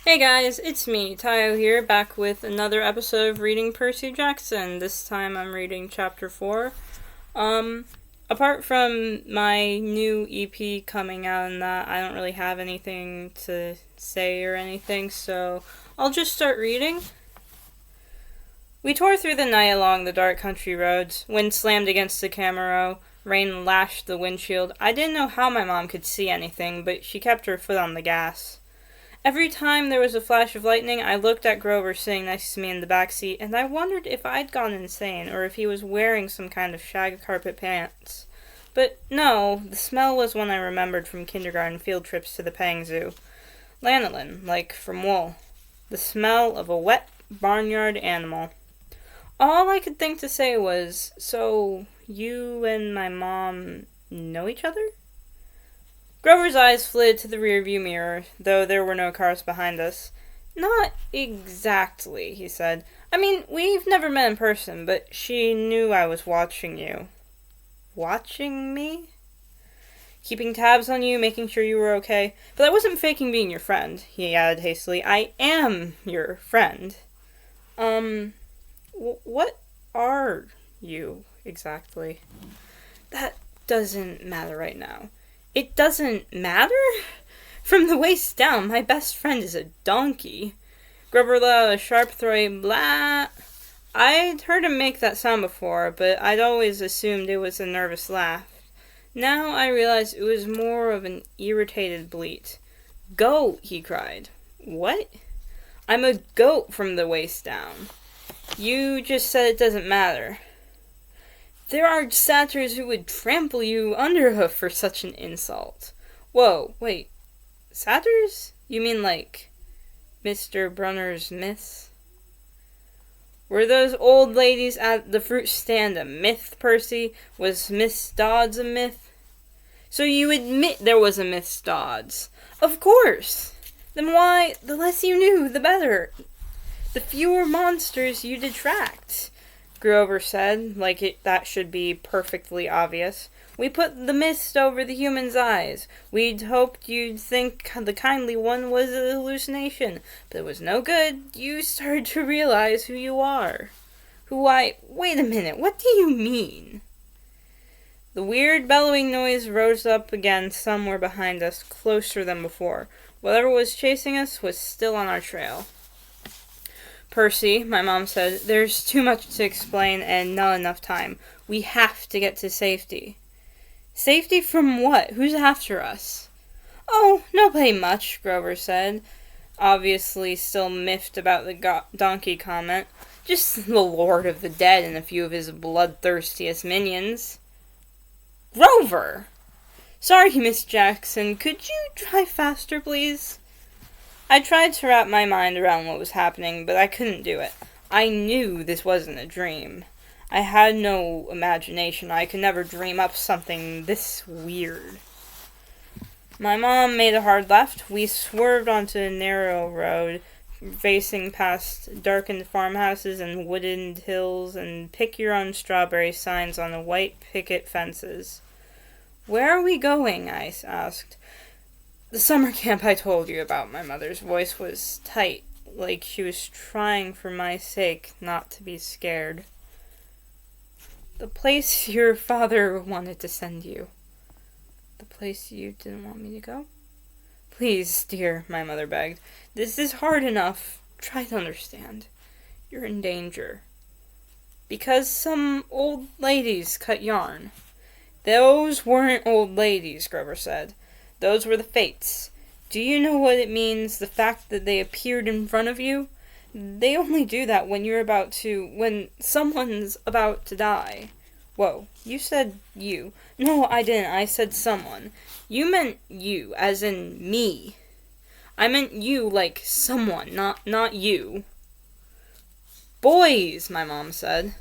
Hey guys, it's me, Tayo here, back with another episode of reading Percy Jackson. This time I'm reading chapter 4. Apart from my new EP coming out and that, I don't really have anything to say or anything, so I'll just start reading. We tore through the night along the dark country roads. Wind slammed against the Camaro. Rain lashed the windshield. I didn't know how my mom could see anything, but she kept her foot on the gas. Every time there was a flash of lightning, I looked at Grover sitting next to me in the back seat, and I wondered if I'd gone insane, or if he was wearing some kind of shag carpet pants. But no, the smell was one I remembered from kindergarten field trips to the petting zoo. Lanolin, like from wool. The smell of a wet barnyard animal. All I could think to say was, so you and my mom know each other? Grover's eyes flitted to the rearview mirror, though there were no cars behind us. Not exactly, he said. I mean, we've never met in person, but she knew I was watching you. Watching me? Keeping tabs on you, making sure you were okay. But I wasn't faking being your friend, he added hastily. I am your friend. What are you, exactly? That doesn't matter right now. It doesn't matter? From the waist down, my best friend is a donkey. Grover let out a sharp, throaty blah. I'd heard him make that sound before, but I'd always assumed it was a nervous laugh. Now I realized it was more of an irritated bleat. Goat, he cried. What? I'm a goat from the waist down. You just said it doesn't matter. There are satyrs who would trample you underhoof for such an insult. Whoa, wait. Satyrs? You mean like Mr. Brunner's myths? Were those old ladies at the fruit stand a myth, Percy? Was Miss Dodds a myth? So you admit there was a Miss Dodds? Of course! Then why, the less you knew, the better. The fewer monsters you detract. Grover said, like that should be perfectly obvious. We put the mist over the human's eyes. We'd hoped you'd think the kindly one was a hallucination, but it was no good. You started to realize who you are. Wait a minute, what do you mean? The weird bellowing noise rose up again somewhere behind us, closer than before. Whatever was chasing us was still on our trail. Percy, my mom said, there's too much to explain and not enough time. We have to get to safety. Safety from what? Who's after us? Oh, nobody much, Grover said, obviously still miffed about the donkey comment. Just the Lord of the Dead and a few of his bloodthirstiest minions. Grover! Sorry, Miss Jackson, could you drive faster, please? I tried to wrap my mind around what was happening, but I couldn't do it. I knew this wasn't a dream. I had no imagination. I could never dream up something this weird. My mom made a hard left. We swerved onto a narrow road, facing past darkened farmhouses and wooded hills and pick-your-own-strawberry signs on the white picket fences. Where are we going? I asked. The summer camp I told you about. My mother's voice was tight, like she was trying for my sake not to be scared. The place your father wanted to send you. The place you didn't want me to go? Please, dear, my mother begged. This is hard enough. Try to understand. You're in danger. Because some old ladies cut yarn. Those weren't old ladies, Grover said. Those were the fates. Do you know what it means, the fact that they appeared in front of you? They only do that when someone's about to die. Whoa, you said you. No, I didn't. I said someone. You meant you, as in me. I meant you like someone, not you. Boys, my mom said.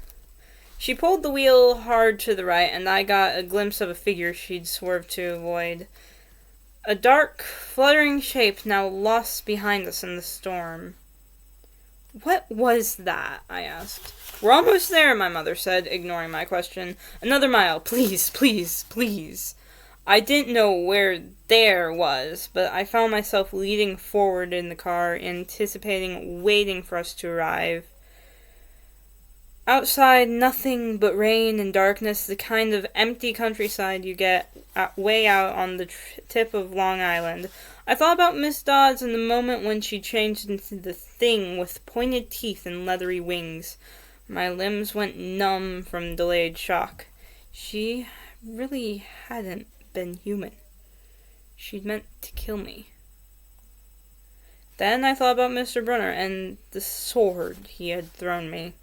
She pulled the wheel hard to the right, and I got a glimpse of a figure she'd swerved to avoid. A dark, fluttering shape now lost behind us in the storm. What was that? I asked. We're almost there, my mother said, ignoring my question. Another mile, please, please, please. I didn't know where there was, but I found myself leaning forward in the car, anticipating waiting for us to arrive. Outside, nothing but rain and darkness, the kind of empty countryside you get way out on the tip of Long Island. I thought about Miss Dodds in the moment when she changed into the thing with pointed teeth and leathery wings. My limbs went numb from delayed shock. She really hadn't been human. She'd meant to kill me. Then I thought about Mr. Brunner and the sword he had thrown me.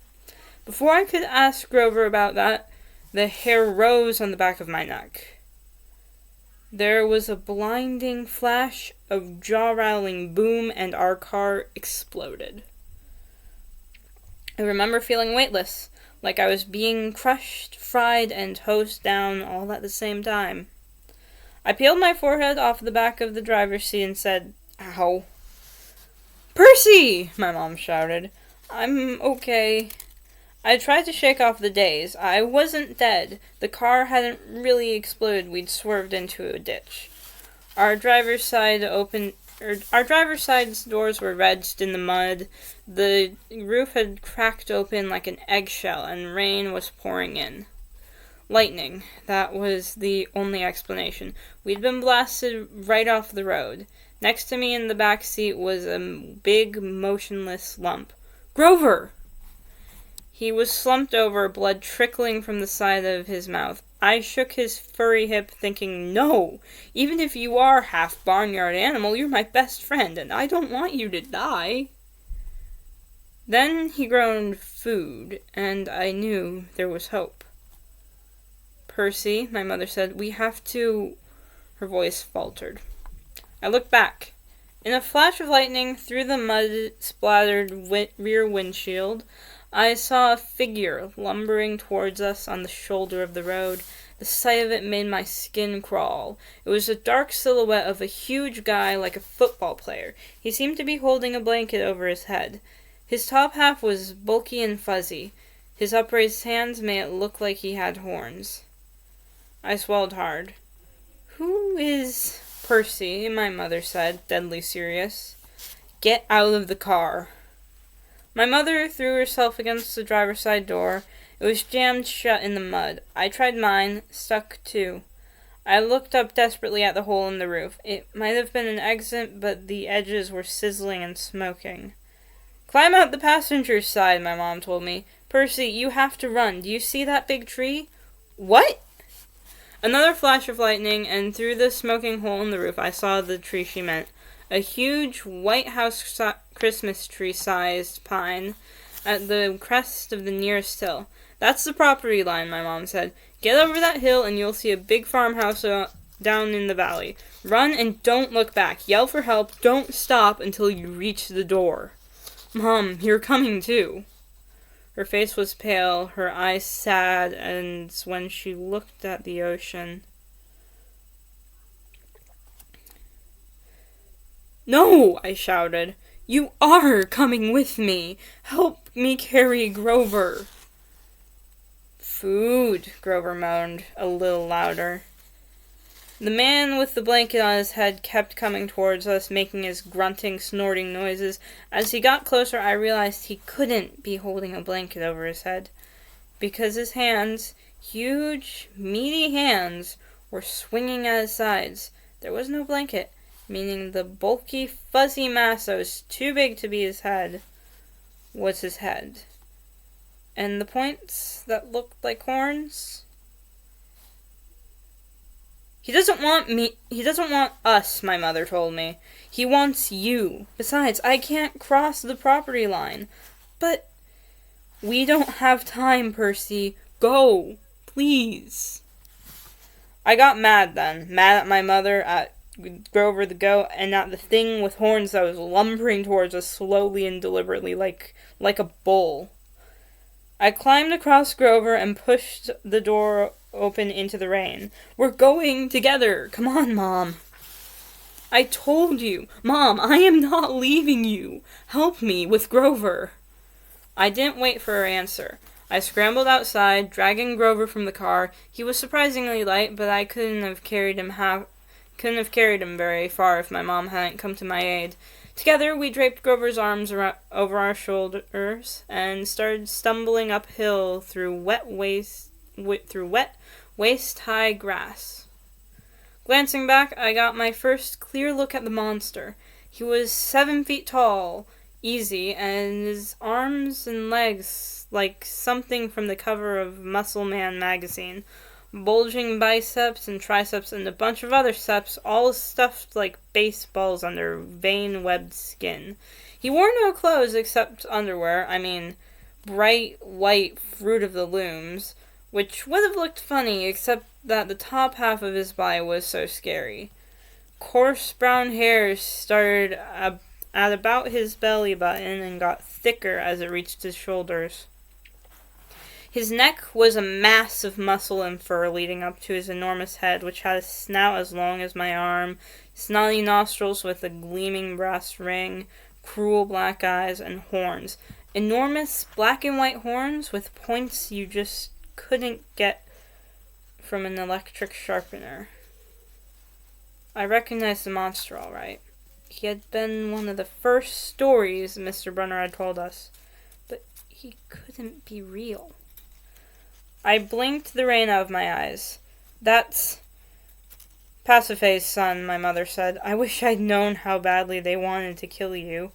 Before I could ask Grover about that, the hair rose on the back of my neck. There was a blinding flash, a jaw-rattling boom, and our car exploded. I remember feeling weightless, like I was being crushed, fried, and tossed down all at the same time. I peeled my forehead off the back of the driver's seat and said, "Ow." "Percy!" my mom shouted. "I'm okay." I tried to shake off the daze. I wasn't dead. The car hadn't really exploded. We'd swerved into a ditch. Our driver's side's doors were wedged in the mud. The roof had cracked open like an eggshell, and rain was pouring in. Lightning. That was the only explanation. We'd been blasted right off the road. Next to me in the back seat was a big, motionless lump. "Grover!" He was slumped over, blood trickling from the side of his mouth. I shook his furry hip, thinking, "No! Even if you are half barnyard animal, you're my best friend, and I don't want you to die." Then he groaned food, and I knew there was hope. "Percy," my mother said, "we have to—" Her voice faltered. I looked back. In a flash of lightning, through the mud-splattered rear windshield, I saw a figure lumbering towards us on the shoulder of the road. The sight of it made my skin crawl. It was a dark silhouette of a huge guy like a football player. He seemed to be holding a blanket over his head. His top half was bulky and fuzzy. His upraised hands made it look like he had horns. I swallowed hard. "Who is Percy?" my mother said, deadly serious. "Get out of the car." My mother threw herself against the driver's side door. It was jammed shut in the mud. I tried mine, stuck too. I looked up desperately at the hole in the roof. It might have been an exit, but the edges were sizzling and smoking. "Climb out the passenger's side," my mom told me. "Percy, you have to run. Do you see that big tree?" "What?" Another flash of lightning, and through the smoking hole in the roof I saw the tree she meant. A huge White House Christmas tree-sized pine at the crest of the nearest hill. "That's the property line," my mom said. "Get over that hill and you'll see a big farmhouse down in the valley. Run and don't look back. Yell for help. Don't stop until you reach the door." "Mom, you're coming too." Her face was pale, her eyes sad, and when she looked at the ocean... "No!" I shouted. "You are coming with me! Help me carry Grover!" "Food," Grover moaned, a little louder. The man with the blanket on his head kept coming towards us, making his grunting, snorting noises. As he got closer, I realized he couldn't be holding a blanket over his head, because his hands, huge, meaty hands, were swinging at his sides. There was no blanket, meaning the bulky, fuzzy mass that was too big to be his head was his head. And the points that looked like horns? He doesn't want us, my mother told me. He wants you. Besides, I can't cross the property line." "But—" "We don't have time, Percy. Go, please." I got mad then. Mad at my mother, at Grover the goat, and at the thing with horns that was lumbering towards us slowly and deliberately like a bull. I climbed across Grover and pushed the door open into the rain. "We're going together. Come on, Mom." "I told you. Mom, I am not leaving you. Help me with Grover." I didn't wait for her answer. I scrambled outside, dragging Grover from the car. He was surprisingly light, but I couldn't have carried him very far if my mom hadn't come to my aid. Together, we draped Grover's arms over our shoulders and started stumbling uphill through wet, waist-high grass. Glancing back, I got my first clear look at the monster. He was 7 feet tall, easy, and his arms and legs like something from the cover of Muscle Man magazine. Bulging biceps and triceps and a bunch of other steps, all stuffed like baseballs under vein-webbed skin. He wore no clothes except underwear, bright white Fruit of the Looms, which would have looked funny except that the top half of his body was so scary. Coarse brown hair started at about his belly button and got thicker as it reached his shoulders. His neck was a mass of muscle and fur leading up to his enormous head, which had a snout as long as my arm, snotty nostrils with a gleaming brass ring, cruel black eyes, and horns. Enormous black and white horns with points you just couldn't get from an electric sharpener. I recognized the monster all right. He had been one of the first stories Mr. Brunner had told us, but he couldn't be real. I blinked the rain out of my eyes. That's Pasiphae's son, my mother said. I wish I'd known how badly they wanted to kill you.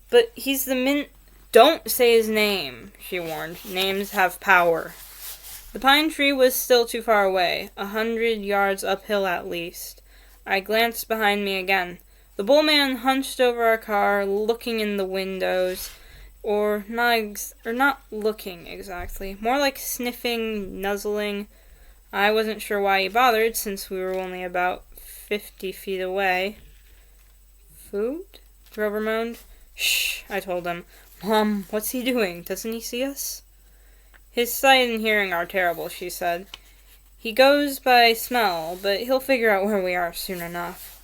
But he's the Don't say his name, she warned. Names have power. The pine tree was still too far away, 100 yards uphill at least. I glanced behind me again. The bullman hunched over our car, looking in the windows. Or not looking exactly. More like sniffing, nuzzling. I wasn't sure why he bothered, since we were only about 50 feet away. Food? Grover moaned. Shh, I told him. Mom, what's he doing? Doesn't he see us? His sight and hearing are terrible, she said. He goes by smell, but he'll figure out where we are soon enough.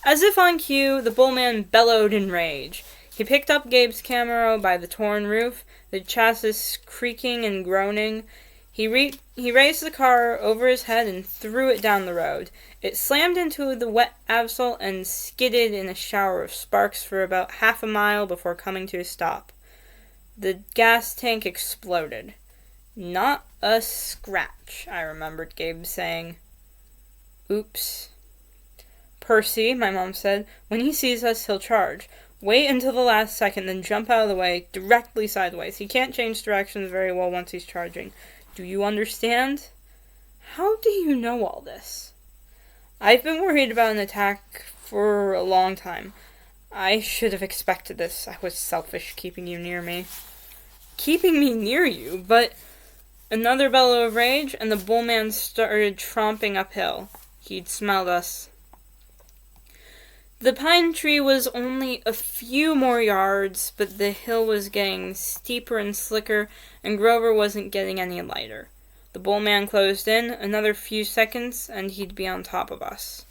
As if on cue, the bullman bellowed in rage. He picked up Gabe's Camaro by the torn roof, the chassis creaking and groaning. He raised the car over his head and threw it down the road. It slammed into the wet asphalt and skidded in a shower of sparks for about half a mile before coming to a stop. The gas tank exploded. Not a scratch, I remembered Gabe saying. Oops. Percy, my mom said, when he sees us, he'll charge. Wait until the last second, then jump out of the way, directly sideways. He can't change directions very well once he's charging. Do you understand? How do you know all this? I've been worried about an attack for a long time. I should have expected this. I was selfish keeping you near me. Keeping me near you? But another bellow of rage, and the bullman started tromping uphill. He'd smelled us. The pine tree was only a few more yards, but the hill was getting steeper and slicker, and Grover wasn't getting any lighter. The bullman closed in, another few seconds, and he'd be on top of us.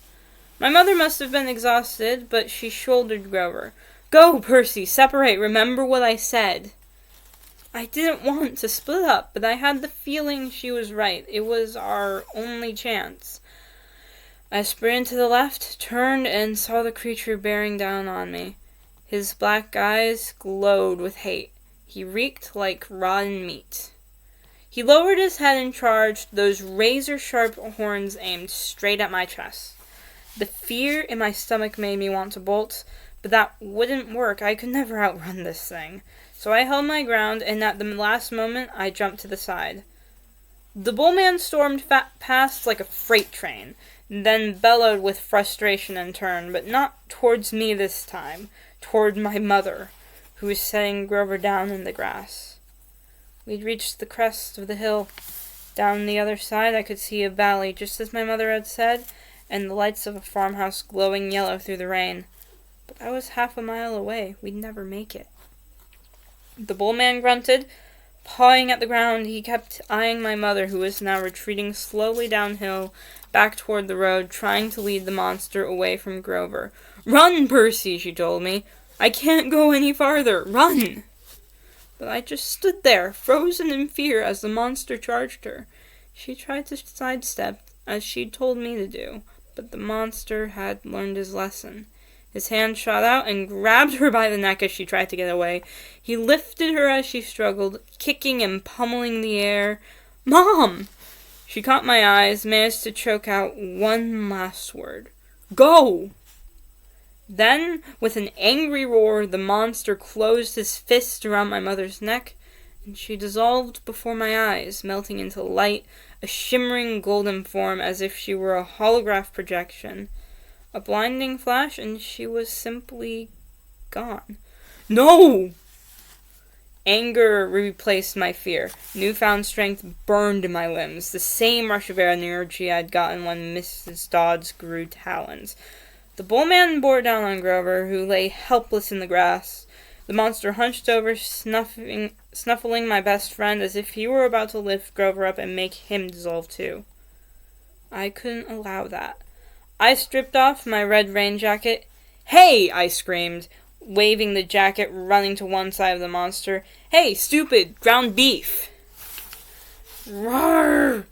My mother must have been exhausted, but she shouldered Grover. Go, Percy, separate, remember what I said. I didn't want to split up, but I had the feeling she was right. It was our only chance. I sprinted to the left, turned, and saw the creature bearing down on me. His black eyes glowed with hate. He reeked like rotten meat. He lowered his head and charged, those razor-sharp horns aimed straight at my chest. The fear in my stomach made me want to bolt, but that wouldn't work. I could never outrun this thing. So I held my ground, and at the last moment, I jumped to the side. The bullman stormed past like a freight train, then bellowed with frustration and turned, but not towards me this time, toward my mother, who was setting Grover down in the grass. We'd reached the crest of the hill. Down the other side I could see a valley, just as my mother had said, and the lights of a farmhouse glowing yellow through the rain. But I was half a mile away. We'd never make it. The bullman grunted, pawing at the ground. He kept eyeing my mother, who was now retreating slowly downhill, back toward the road, trying to lead the monster away from Grover. Run, Percy, she told me. I can't go any farther. Run! but I just stood there, frozen in fear as the monster charged her. She tried to sidestep, as she'd told me to do, but the monster had learned his lesson. His hand shot out and grabbed her by the neck as she tried to get away. He lifted her as she struggled, kicking and pummeling the air. "Mom!" She caught my eyes, managed to choke out one last word. "Go!" Then, with an angry roar, the monster closed his fist around my mother's neck, and she dissolved before my eyes, melting into light, a shimmering golden form as if she were a holograph projection. A blinding flash, and she was simply gone. "No!" Anger replaced my fear. Newfound strength burned in my limbs, the same rush of energy I'd gotten when Mrs. Dodds grew talons. The bullman bore down on Grover, who lay helpless in the grass. The monster hunched over, snuffling my best friend as if he were about to lift Grover up and make him dissolve too. I couldn't allow that. I stripped off my red rain jacket. "Hey!" I screamed, waving the jacket, running to one side of the monster. "Hey, stupid! Ground beef!" Roar!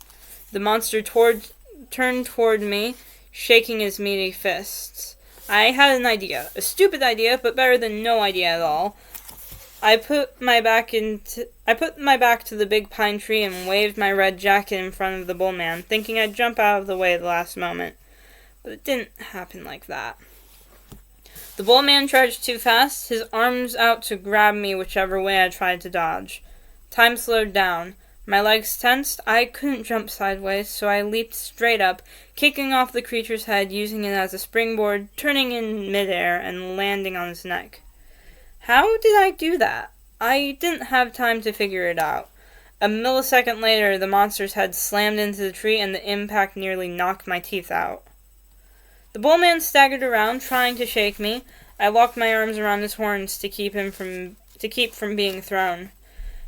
The monster turned toward me, shaking his meaty fists. I had an idea. A stupid idea, but better than no idea at all. I put my back to the big pine tree and waved my red jacket in front of the bullman, thinking I'd jump out of the way at the last moment. But it didn't happen like that. The bullman charged too fast, his arms out to grab me whichever way I tried to dodge. Time slowed down. My legs tensed. I couldn't jump sideways, so I leaped straight up, kicking off the creature's head, using it as a springboard, turning in midair, and landing on his neck. How did I do that? I didn't have time to figure it out. A millisecond later, the monster's head slammed into the tree, and the impact nearly knocked my teeth out. The bullman staggered around, trying to shake me. I locked my arms around his horns to keep from being thrown.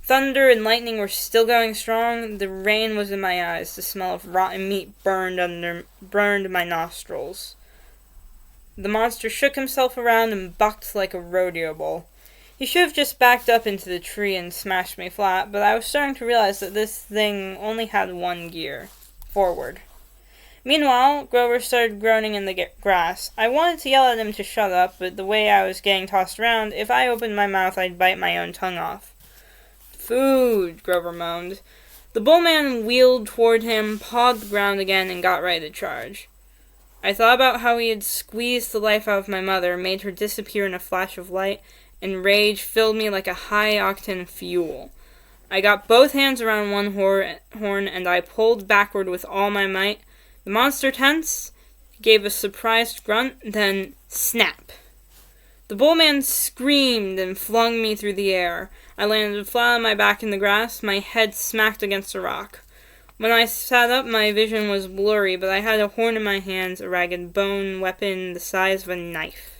Thunder and lightning were still going strong. The rain was in my eyes. The smell of rotten meat burned my nostrils. The monster shook himself around and bucked like a rodeo bull. He should have just backed up into the tree and smashed me flat, but I was starting to realize that this thing only had one gear. Forward. Meanwhile, Grover started groaning in the grass. I wanted to yell at him to shut up, but the way I was getting tossed around, if I opened my mouth, I'd bite my own tongue off. "Food," Grover moaned. The bullman wheeled toward him, pawed the ground again, and got ready to charge. I thought about how he had squeezed the life out of my mother, made her disappear in a flash of light, and rage filled me like a high-octane fuel. I got both hands around one horn, and I pulled backward with all my might. The monster tensed, gave a surprised grunt, then snap. The bullman screamed and flung me through the air. I landed flat on my back in the grass, my head smacked against a rock. When I sat up, my vision was blurry, but I had a horn in my hands, a ragged bone weapon the size of a knife.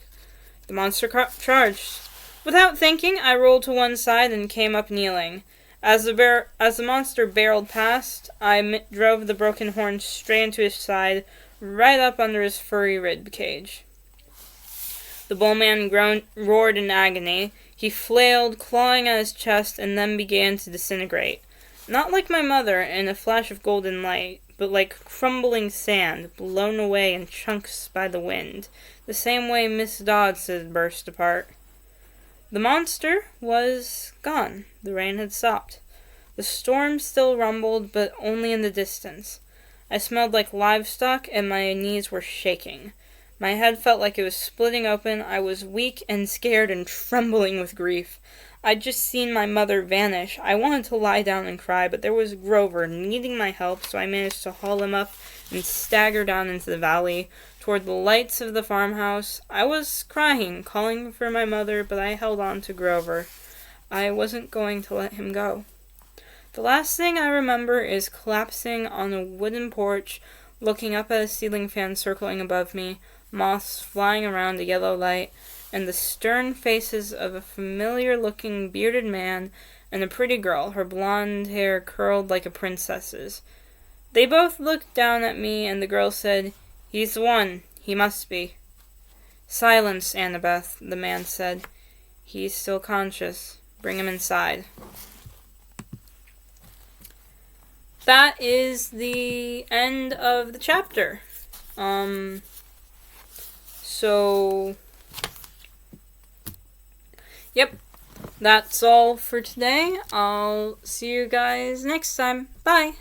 The monster charged. Without thinking, I rolled to one side and came up kneeling. As the monster barreled past, I drove the broken horn straight into his side, right up under his furry rib cage. The bullman roared in agony. He flailed, clawing at his chest, and then began to disintegrate. Not like my mother in a flash of golden light, but like crumbling sand, blown away in chunks by the wind, the same way Miss Dodds had burst apart. The monster was gone. The rain had stopped. The storm still rumbled, but only in the distance. I smelled like livestock, and my knees were shaking. My head felt like it was splitting open. I was weak and scared and trembling with grief. I'd just seen my mother vanish. I wanted to lie down and cry, but there was Grover needing my help, so I managed to haul him up and stagger down into the valley, toward the lights of the farmhouse. I was crying, calling for my mother, but I held on to Grover. I wasn't going to let him go. The last thing I remember is collapsing on a wooden porch, looking up at a ceiling fan circling above me, moths flying around the yellow light, and the stern faces of a familiar-looking bearded man and a pretty girl, her blonde hair curled like a princess's. They both looked down at me, and the girl said, "He's the one. He must be." "Silence, Annabeth," the man said. "He's still conscious." Bring him inside. That is the end of the chapter. So, yep, that's all for today. I'll see you guys next time. Bye!